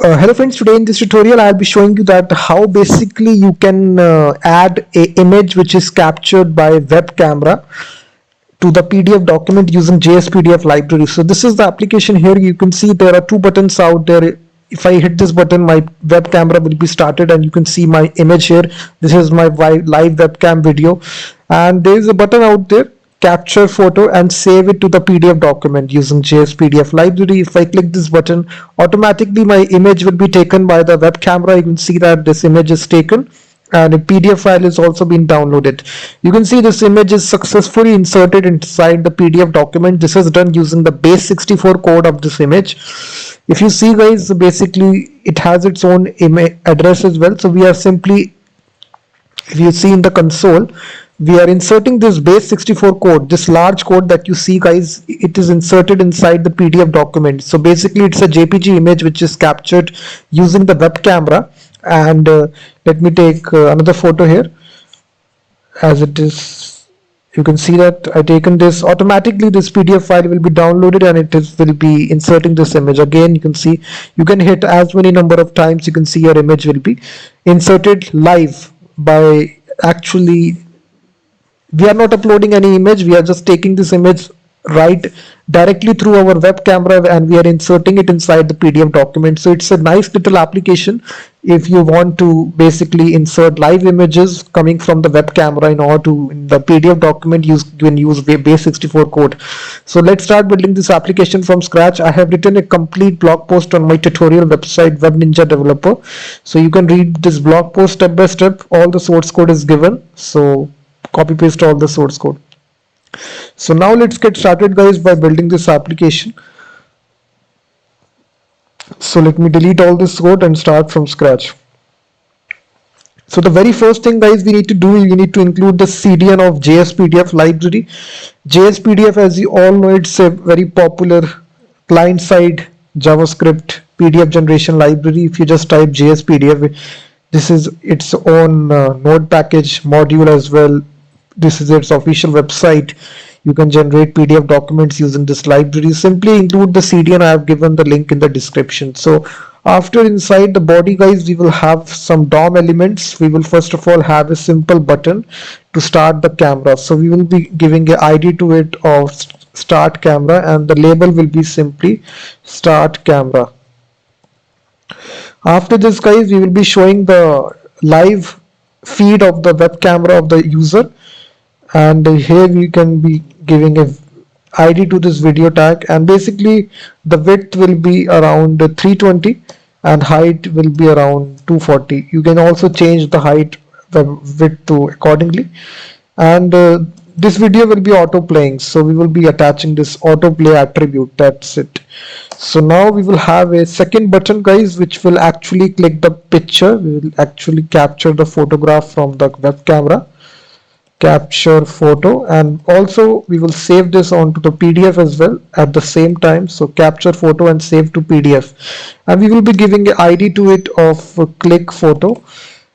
Hello friends, today in this tutorial I'll be showing you that how basically you can add a image which is captured by web camera to the PDF document using jsPDF library. So this is the application. Here you can see there are two buttons out there. If I hit this button, my web camera will be started and you can see my image here. This is my live webcam video, and there is a button out there, capture photo and save it to the PDF document using jsPDF library. If I click this button, automatically my image will be taken by the web camera. You can see that this image is taken and a PDF file is also been downloaded. You can see this image is successfully inserted inside the PDF document. This is done using the Base64 code of this image. If you see guys, basically it has its own address as well. So we are simply, if you see in the console, we are inserting this Base64 code, this large code that you see guys, it is inserted inside the PDF document. So basically it's a JPG image which is captured using the web camera. And let me take another photo here. As it is, you can see that I taken this. Automatically this PDF file will be downloaded and will be inserting this image. Again, you can see, you can hit as many number of times, you can see your image will be inserted live. By actually, we are not uploading any image, we are just taking this image right directly through our web camera and we are inserting it inside the PDF document. So it's a nice little application if you want to basically insert live images coming from the web camera in order to, in the PDF document, you can use Base64 code. So let's start building this application from scratch. I have written a complete blog post on my tutorial website, Web Ninja Developer. So you can read this blog post step by step. All the source code is given. So copy paste all the source code. So now let's get started guys by building this application. So let me delete all this code and start from scratch. So the very first thing guys we need to do, you need to include the CDN of jsPDF library. JSPDF, as you all know, it's a very popular client-side JavaScript PDF generation library. If you just type JSPDF, this is its own node package module as well. This is its official website. You can generate PDF documents using this library. Simply include the CDN. I have given the link in the description. So after inside the body guys, we will have some DOM elements. We will first of all have a simple button to start the camera. So we will be giving an ID to it of start camera and the label will be simply start camera. After this guys, we will be showing the live feed of the web camera of the user. And here we can be giving a ID to this video tag, and basically the width will be around 320 and height will be around 240. You can also change the height, the width to accordingly. And this video will be auto playing, so we will be attaching this autoplay attribute. That's it. So now we will have a second button guys which will actually click the picture. We will actually capture the photograph from the web camera. Capture photo, and also we will save this onto the PDF as well at the same time. So capture photo and save to PDF, and we will be giving an ID to it of click photo.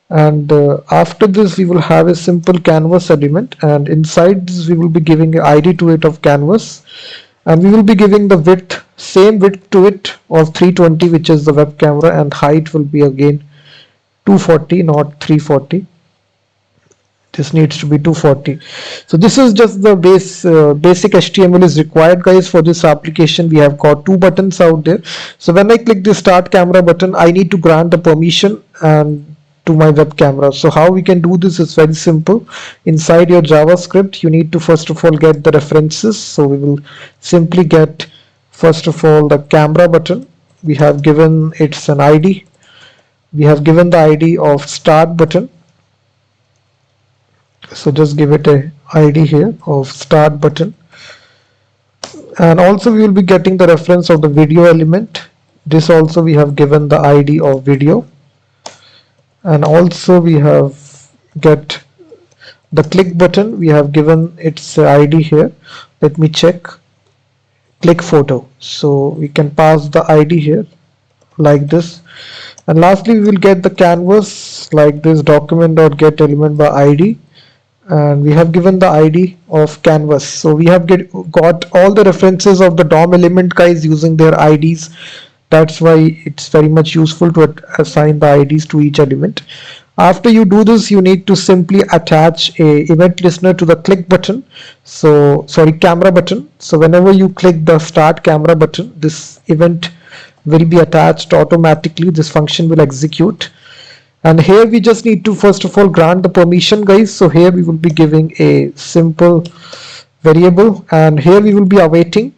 And after this we will have a simple canvas element, and inside this we will be giving an ID to it of canvas, and we will be giving the width, same width to it of 320 which is the web camera, and height will be again 240, not 340. This needs to be 240. So this is just the basic HTML is required guys for this application. We have got two buttons out there. So when I click the start camera button, I need to grant the permission and to my web camera. So how we can do this is very simple. Inside your JavaScript, you need to first of all get the references. So we will simply get first of all the camera button. We have given it's an ID. We have given the ID of start button. So just give it a ID here of start button, and also we will be getting the reference of the video element. This also we have given the ID of video, and also we have get the click button. We have given its ID here. Let me check. Click photo. So we can pass the ID here like this, and lastly we will get the canvas like this document.get element by ID. And we have given the ID of canvas. So we have got all the references of the DOM element guys using their IDs That's why it's very much useful to assign the IDs to each element. After you do this, you need to simply attach a event listener to the click button. So sorry, camera button. So whenever you click the start camera button, this event will be attached automatically. This function will execute. And here we just need to first of all grant the permission, guys. So here we will be giving a simple variable, and here we will be awaiting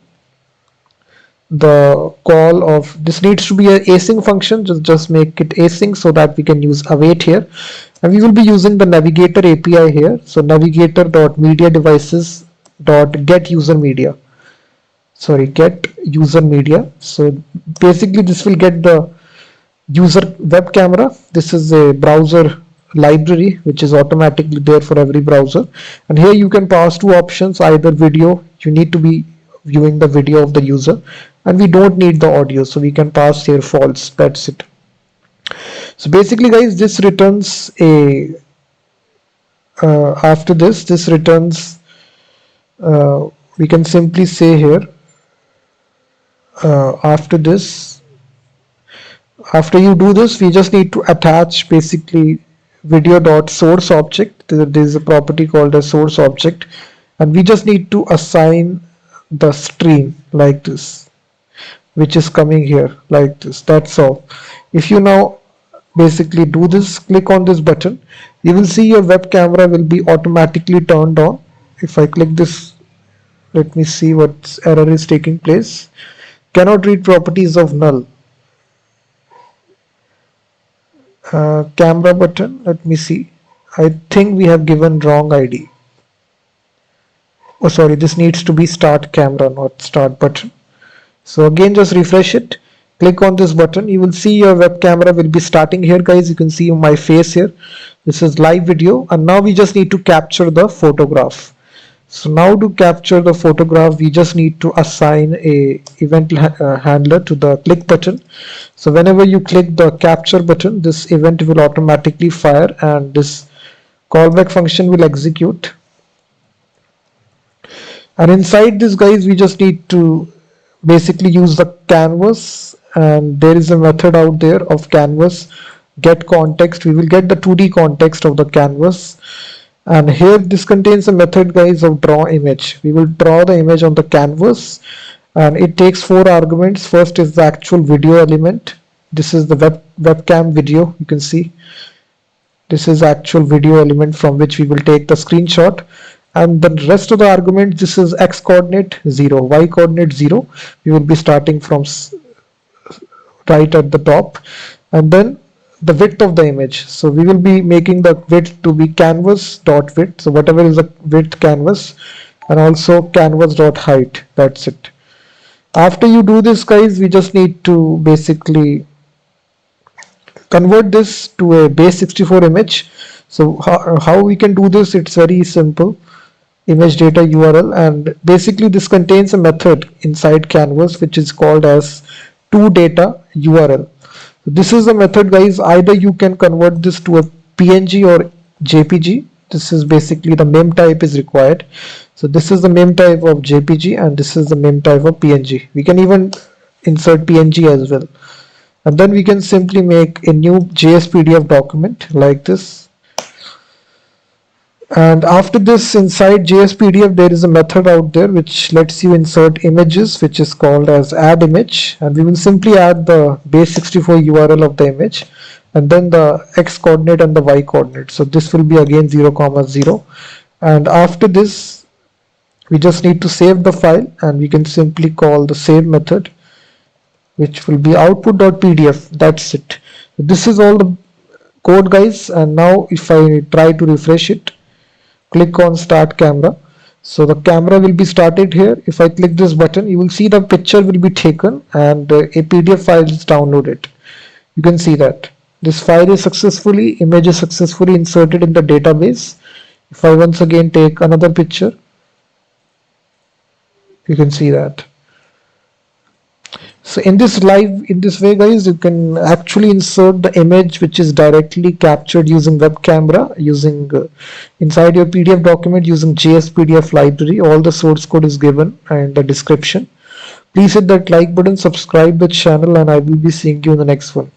the call of this. Needs to be an async function. Just make it async so that we can use await here, and we will be using the navigator API here. So navigator.media devices dot get user media. Sorry, get user media. So basically this will get the user web camera. This is a browser library which is automatically there for every browser, and here you can pass two options, either video, you need to be viewing the video of the user, and we don't need the audio, so we can pass here false. That's it. So basically guys, this returns a after this returns we can simply say here after you do this, we just need to attach basically video.source object. There is a property called a source object, and we just need to assign the stream like this, which is coming here like this. That's all. If you now basically do this, click on this button, you will see your web camera will be automatically turned on. If I click this, let me see what error is taking place. Cannot read properties of null. Camera button, let me see. I think we have given wrong ID. Oh sorry, this needs to be start camera, not start button. So again, just refresh it, click on this button, you will see your web camera will be starting here, guys. You can see my face here. This is live video, and now we just need to capture the photograph. So now to capture the photograph, we just need to assign a event handler to the click button. So whenever you click the capture button, this event will automatically fire, and this callback function will execute. And inside this, guys, we just need to basically use the canvas, and there is a method out there of canvas get context. We will get the 2D context of the canvas, and here this contains a method, guys, of draw image. We will draw the image on the canvas, and it takes 4 arguments. First is the actual video element. This is the webcam video. You can see this is actual video element from which we will take the screenshot, and the rest of the argument, this is x coordinate 0, y coordinate 0. We will be starting from right at the top, and then the width of the image. So we will be making the width to be canvas dot width. So whatever is the width canvas, and also canvas dot height. That's it. After you do this, guys, we just need to basically convert this to a Base64 image. So how we can do this? It's very simple. Image data URL, and basically this contains a method inside canvas which is called as toData URL. This is the method, guys. Either you can convert this to a PNG or JPG. This is basically the mem type is required. So this is the mem type of JPG, and this is the mem type of PNG. We can even insert PNG as well, and then we can simply make a new jsPDF document like this. And after this, inside jsPDF, there is a method out there which lets you insert images, which is called as add image, and we will simply add the Base64 URL of the image, and then the x coordinate and the y coordinate. So this will be again 0,0, and after this we just need to save the file, and we can simply call the save method, which will be output.pdf. That's it. This is all the code, guys. And now if I try to refresh it, click on start camera, so the camera will be started here. If I click this button, you will see the picture will be taken, and a PDF file is downloaded. You can see that this file is image is successfully inserted in the database. If I once again take another picture, you can see that. So in this way, guys, you can actually insert the image which is directly captured using web camera, using inside your PDF document using jsPDF library. All the source code is given and the description. Please hit that like button, subscribe the channel, and I will be seeing you in the next one.